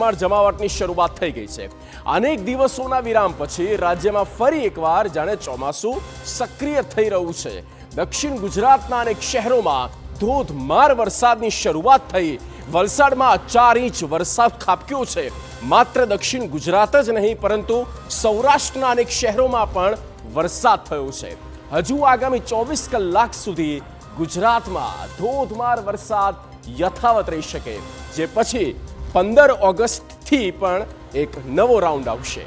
ધોધમાર જમાવટની શરૂઆત થઈ ગઈ છે। અનેક દિવસોના વિરામ પછી રાજ્યમાં ફરી એકવાર જાણે ચોમાસું સક્રિય થઈ રહ્યું છે। દક્ષિણ ગુજરાતના અનેક શહેરોમાં ધોધમાર વરસાદની શરૂઆત થઈ। વલસાડમાં 4 ઇંચ વરસાદ ખાબક્યો છે। માત્ર દક્ષિણ ગુજરાત જ નહીં પરંતુ સૌરાષ્ટ્રના અનેક શહેરોમાં પણ વરસાદ થયો છે। હજુ આગામી 24 કલાક સુધી ગુજરાતમાં ધોધમાર વરસાદ યથાવત રહી શકે, જે પછી 15 ઓગસ્ટથી પણ એક નવો રાઉન્ડ આવશે।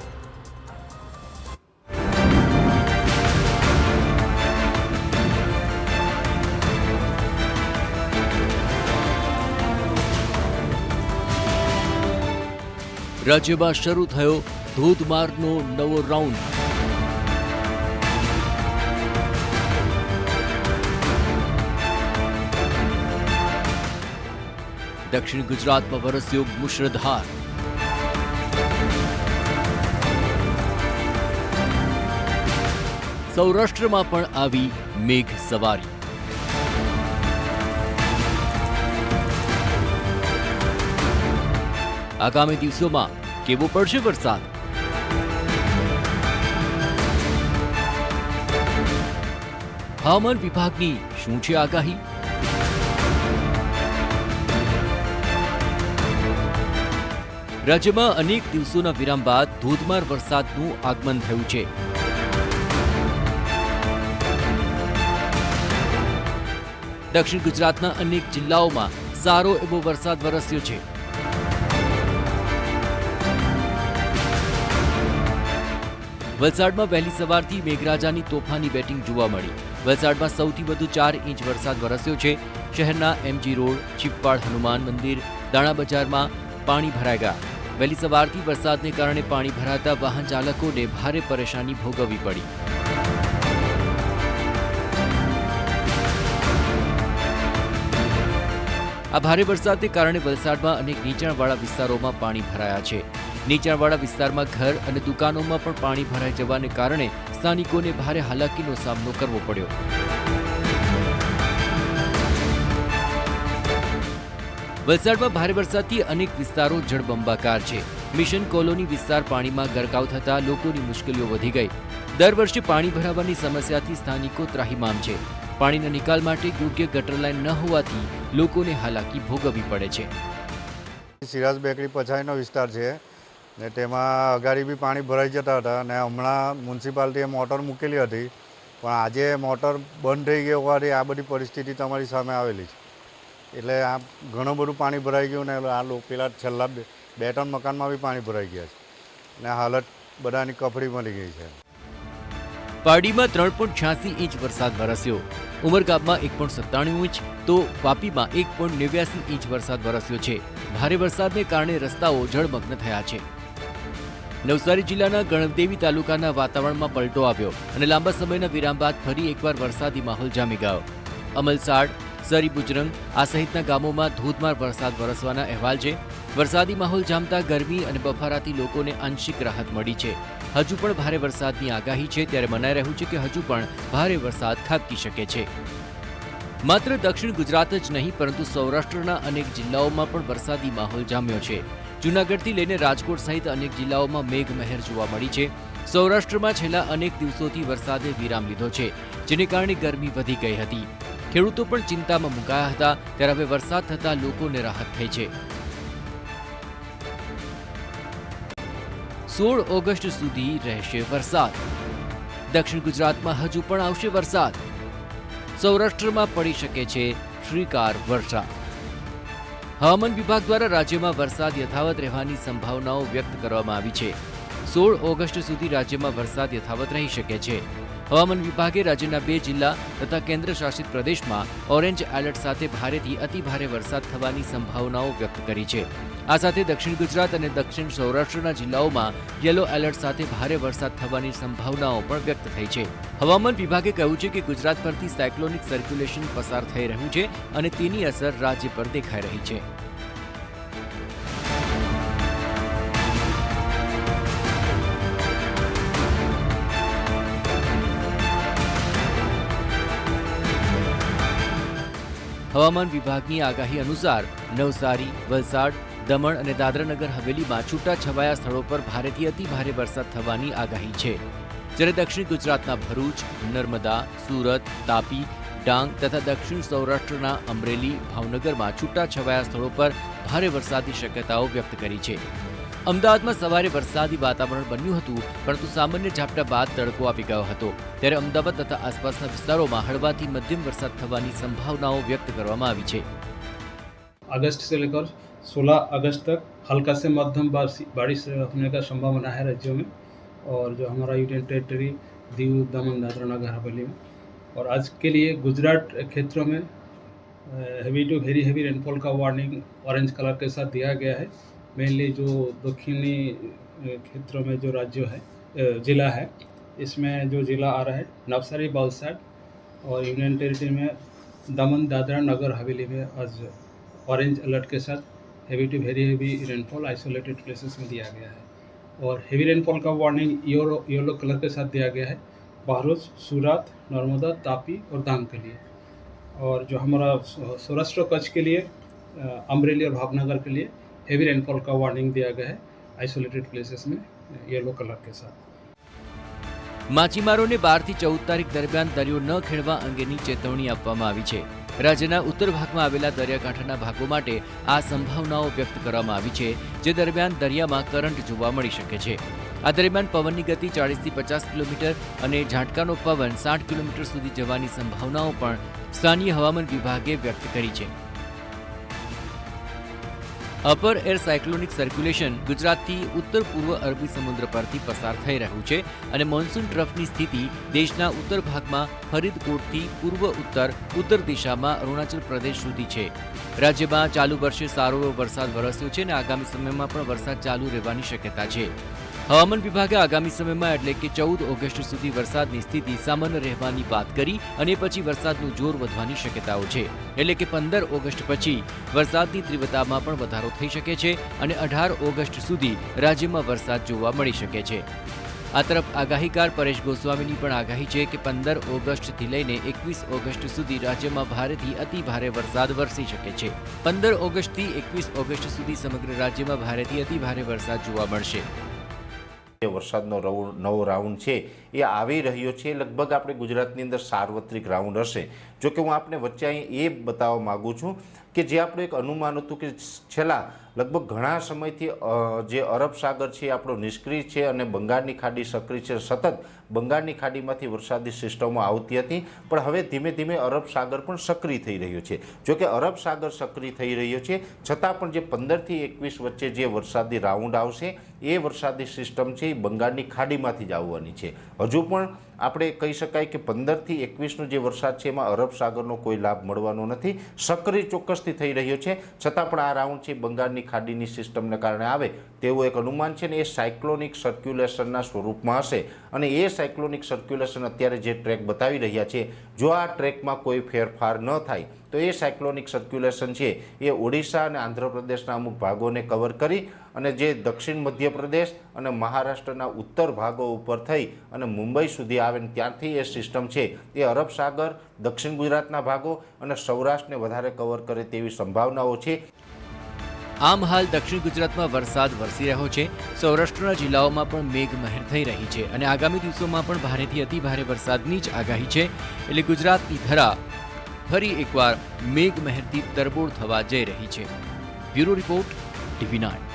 રાજ્યમાં શરૂ થયો ધોધમારનો નવો રાઉન્ડ। દક્ષિણ ગુજરાતમાં વરસ્યો મુશળધાર। સૌરાષ્ટ્રમાં પણ આવી મેઘ સવારી। આગામી દિવસોમાં કેવો પડશે વરસાદ? હવામાન વિભાગની શું છે આગાહી? રાજ્યમાં અનેક દિવસોના વિરામ બાદ ધોધમાર વરસાદનું આગમન થયું છે। દક્ષિણ ગુજરાતના અનેક જિલ્લાઓમાં સારો એવો વરસાદ વરસ્યો છે। વલસાડમાં વહેલી સવારથી મેઘરાજાની તોફાની બેટિંગ જોવા મળી। વલસાડમાં સૌથી વધુ 4 ઇંચ વરસાદ વરસ્યો છે। શહેરના એમજી રોડ, ચીપવાડ હનુમાન મંદિર, દાણા બજારમાં પાણી ભરાઈ ગયા। વહેલી સવારથી વરસાદને કારણે પાણી ભરાતા વાહન ચાલકોને ભારે પરેશાની ભોગવવી પડી। આ ભારે વરસાદને કારણે વલસાડમાં અનેક નીચાણવાળા વિસ્તારોમાં પાણી ભરાયા છે। નીચાણવાળા વિસ્તારમાં ઘર અને દુકાનોમાં પણ પાણી ભરાઈ જવાને કારણે સ્થાનિકોને ભારે હાલાકીનો સામનો કરવો પડ્યો। વલસાડમાં ભારે વરસાદથી અનેક વિસ્તારો જળબંબાકાર છે। મિશન કોલોની વિસ્તાર પાણીમાં ગરકાવ થતા લોકોની મુશ્કેલીઓ વધી ગઈ। દર વર્ષે પાણી ભરાવાની સમસ્યાથી સ્થાનિકો ત્રાહિમામ છે। પાણીના નિકાલ માટે યોગ્ય ગટર લાઇન ન હોવાથી લોકોને હાલાકી ભોગવવી પડે છે। સિરાજ બેકરી પછાડીનો વિસ્તાર છે ને તેમાં અગાડી બી પાણી ભરાઈ જતા હતા અને હમણાં મ્યુનિસિપાલિટીએ મોટર મૂકેલી હતી, પણ આજે મોટર બંધ થઈ ગઈ હોવાથી આ બધી પરિસ્થિતિ તમારી સામે આવેલી છે। એટલે આ ઘણું બધું પાણી ભરાઈ ગયું ને આ પેલા છેલ્લા 2-3 મકાનમાં બી પાણી ભરાઈ ગયા છે અને હાલત બધાની કફડી મળી ગઈ છે। પારડીમાં 3.86 ઇંચ વરસાદ વરસ્યો। ઉમરગામમાં 1.97 ઇંચ તો વાપીમાં 1.89 ઇંચ વરસાદ વરસ્યો છે। ભારે વરસાદને કારણે રસ્તાઓ જળમગ્ન થયા છે। નવસારી જિલ્લાના ગણદેવી તાલુકાના વાતાવરણમાં પલટો આવ્યો અને લાંબા સમયના વિરામ બાદ ફરી એકવાર વરસાદી માહોલ જામી ગયો। અમલસાડ, સરી બુજરંગ આ સહિતના ગામોમાં ધોધમાર વરસાદ વરસવાના અહેવાલ છે। વરસાદી માહોલ જામતા ગરમી અને બફારાથી લોકોને આંશિક રાહત મળી છે। હજુ પણ ભારે વરસાદની આગાહી છે, ત્યારે મનાઈ રહ્યું છે કે હજુ પણ ભારે વરસાદ ખાબકી શકે છે। માત્ર દક્ષિણ ગુજરાત જ નહીં પરંતુ સૌરાષ્ટ્રના અનેક જિલ્લાઓમાં પણ વરસાદી માહોલ જામ્યો છે। જૂનાગઢથી લઈને રાજકોટ સહિત અનેક જિલ્લાઓમાં મેઘમહેર જોવા મળી છે। સૌરાષ્ટ્રમાં છેલ્લા અનેક દિવસોથી વરસાદે વિરામ લીધો છે, જેને કારણે ગરમી વધી ગઈ હતી। ખેડૂતો પણ ચિંતામાં મુકાયા હતા, ત્યારે હવે વરસાદ થતાં લોકોને રાહત થઈ છે। 16 ઓગસ્ટ સુધી રહેશે વરસાદ। દક્ષિણ ગુજરાતમાં હજુ પણ આવશે વરસાદ। સૌરાષ્ટ્રમાં પડી શકે છે શ્રીકાર વર્ષા। હવામાન વિભાગ દ્વારા રાજ્યમાં વરસાદ યથાવત રહેવાની સંભાવનાઓ વ્યક્ત કરવામાં આવી છે। 16 ઓગસ્ટ સુધી રાજ્યમાં વરસાદ યથાવત રહી શકે છે। હવામાન વિભાગે રાજ્યના 2 જિલ્લા તથા કેન્દ્ર શાસિત પ્રદેશમાં ઓરેન્જ એલર્ટ સાથે ભારેથી અતિભારે વરસાદ થવાની સંભાવનાઓ વ્યક્ત કરી છે। આ સાથે દક્ષિણ ગુજરાત અને દક્ષિણ સૌરાષ્ટ્રના જિલ્લાઓમાં યલો એલર્ટ સાથે ભારે વરસાદ થવાની સંભાવનાઓ પણ વ્યક્ત થઈ છે। હવામાન વિભાગે કહ્યું છે કે ગુજરાત પરથી સાયક્લોનિક સર્ક્યુલેશન પસાર થઈ રહ્યું છે અને તેની અસર રાજ્ય પર દેખાઈ રહી છે। હવામાન વિભાગની આગાહી અનુસાર નવસારી, વલસાડ, દમણ અને દાદરાનગર હવેલીમાં છૂટાછવાયા સ્થળો પર ભારેથી અતિ ભારે વરસાદ થવાની આગાહી છે, જ્યારે દક્ષિણ ગુજરાતના ભરૂચ, નર્મદા, સુરત, તાપી, ડાંગ તથા દક્ષિણ સૌરાષ્ટ્રના અમરેલી, ભાવનગરમાં છૂટાછવાયા સ્થળો પર ભારે વરસાદની શક્યતાઓ વ્યક્ત કરી છે. અમદાવાદમાં સવારે વરસાદી વાતાવરણ બન્યું હતું, પરંતુ સામાન્ય ઝાપટા બાદ તડકો આવી ગયો હતો. ત્યારે અમદાવાદ તથા આસપાસના વિસ્તારોમાં હળવાથી મધ્યમ વરસાદ થવાની સંભાવનાઓ વ્યક્ત કરવામાં આવી છે. अगस्त से लेकर 16 अगस्त तक हल्का से मध्यम बारिश होने का संभावना है राज्यों में, और जो हमारा यूनियन टेरिटरी दीव, दमन, दादरा नगर हवेली में. और आज के लिए गुजरात क्षेत्रों में heavy to very heavy rainfall का वार्निंग ऑरेंज कलर के साथ दिया गया है. मेनली जो दक्षिणी क्षेत्रों में जो राज्य है, ज़िला है, इसमें जो ज़िला आ रहा है नवसारी, वलसाड और यूनियन टेरिटरी में दमन, दादरा नगर हवेली में आज ऑरेंज अलर्ट के साथ heavy to very heavy rainfall isolated places में दिया गया है. और हेवी रेनफॉल का वार्निंग येलो कलर के साथ दिया गया है बहरोज, सूरत, नर्मदा, तापी और डांग के लिए. और जो हमारा सौराष्ट्र कच्छ के लिए अमरेली और भावनगर के लिए हेवी रेनफॉल का वार्निंग दिया गया है आइसोलेटेड प्लेसेस में येलो कलर के साथ. માછીમારોને 12 થી 14 તારીખ દરમિયાન દરિયો ન ખેડવા અંગેની ચેતવણી આપવામાં આવી છે. રાજ્યના ઉત્તર ભાગમાં આવેલા દરિયાકાંઠાના ભાગો માટે આ સંભાવનાઓ વ્યક્ત કરવામાં આવી છે, જે દરમિયાન દરિયામાં કરંટ જોવા મળી શકે છે. આ દરમિયાન પવનની ગતિ 40 થી 50 કિલોમીટર અને ઝાટકાનો પવન 60 કિલોમીટર સુધી જવાની સંભાવનાઓ પણ સ્થાનીય હવામાન વિભાગે વ્યક્ત કરી છે. અપર એર સાયક્લોનિક સર્ક્યુલેશન ગુજરાતથી ઉત્તર પૂર્વ અરબી સમુદ્ર પરથી પસાર થઈ રહ્યું છે અને મોન્સૂન ટ્રફની સ્થિતિ દેશના ઉત્તર ભાગમાં ફરીદકોટથી પૂર્વ ઉત્તર દિશામાં અરુણાચલ પ્રદેશ સુધી છે. રાજ્યમાં ચાલુ વર્ષે સારો એવો વરસાદ વરસ્યો છે અને આગામી સમયમાં પણ વરસાદ ચાલુ રહેવાની શક્યતા છે. હવામાન વિભાગે આગામી સમયમાં એટલે કે 14 ઓગસ્ટ સુધી વરસાદની સ્થિતિ સામાન્ય રહેવાની વાત કરી અને પછી વરસાદનું જોર વધવાની શક્યતાઓ છે. એટલે કે 15 ઓગસ્ટ પછી વરસાદની તીવ્રતામાં પણ વધારો થઈ શકે છે અને 18 ઓગસ્ટ સુધી રાજ્યમાં વરસાદ જોવા મળી શકે છે. આ તરફ આગાહીકાર પરેશ ગોસ્વામીની પણ આગાહી છે કે 15 ઓગસ્ટથી લઈને 21 ઓગસ્ટ સુધી રાજ્યમાં ભારેથી અતિ ભારે વરસાદ વરસી શકે છે. 15 ઓગસ્ટથી 21 ઓગસ્ટ સુધી સમગ્ર રાજ્યમાં ભારેથી અતિ ભારે વરસાદ જોવા મળશે. જે વરસાદનો નવો રાઉન્ડ છે એ આવી રહ્યો છે. લગભગ આપણે ગુજરાતની અંદર સાર્વત્રિક રાઉન્ડ હશે. જો કે હું આપને વચ્ચે અહીં એ બતાવવા માગું છું કે જે આપણું એક અનુમાન હતું કે છેલ્લા લગભગ ઘણા સમયથી જે અરબ સાગર છે આપણો નિષ્ક્રિય છે અને બંગાળની ખાડી સક્રિય છે. સતત બંગાળની ખાડીમાંથી વરસાદી સિસ્ટમો આવતી હતી, પણ હવે ધીમે ધીમે અરબ સાગર પણ સક્રિય થઈ રહ્યો છે. જો કે અરબ સાગર સક્રિય થઈ રહ્યો છે છતાં પણ જે 15 થી 21 વચ્ચે જે વરસાદી રાઉન્ડ આવશે એ વરસાદી સિસ્ટમ છે એ બંગાળની ખાડીમાંથી જ આવવાની છે. હજુ પણ આપણે કહી શકાય કે 15 થી 21નો જે વરસાદ છે એમાં અરબ સાગરનો કોઈ લાભ મળવાનો નથી. સક્રિય ચોક્કસથી થઈ રહ્યો છે, છતાં પણ આ રાઉન્ડ છે બંગાળની ખાડીની સિસ્ટમને કારણે આવે તેવું એક અનુમાન છે ને એ સાયક્લોનિક સર્ક્યુલેશનના સ્વરૂપમાં હશે. અને એ સાયક્લોનિક સર્ક્યુલેશન અત્યારે જે ટ્રેક બતાવી રહ્યા છે, જો આ ટ્રેકમાં કોઈ ફેરફાર ન થાય તો એ સાયક્લોનિક સર્ક્યુલેશન છે એ ઓડિશા અને આંધ્રપ્રદેશના અમુક ભાગોને કવર કરી અને જે દક્ષિણ મધ્યપ્રદેશ અને મહારાષ્ટ્રના ઉત્તર ભાગો ઉપર થઈ અને મુંબઈ સુધી આવે ને ત્યાંથી એ સિસ્ટમ છે એ અરબ સાગર, દક્ષિણ ગુજરાતના ભાગો અને સૌરાષ્ટ્રને વધારે કવર કરે તેવી સંભાવનાઓ છે. આમ હાલ દક્ષિણ ગુજરાતમાં વરસાદ વરસી રહ્યો છે. સૌરાષ્ટ્રના જિલ્લાઓમાં પણ મેઘમહેર થઈ રહી છે અને આગામી દિવસોમાં પણ ભારેથી અતિ ભારે વરસાદની જ આગાહી છે. એટલે ગુજરાતની ધરા ફરી એકવાર મેઘમહેરથી તરબોળ થવા જઈ રહી છે. Bureau report, TV9.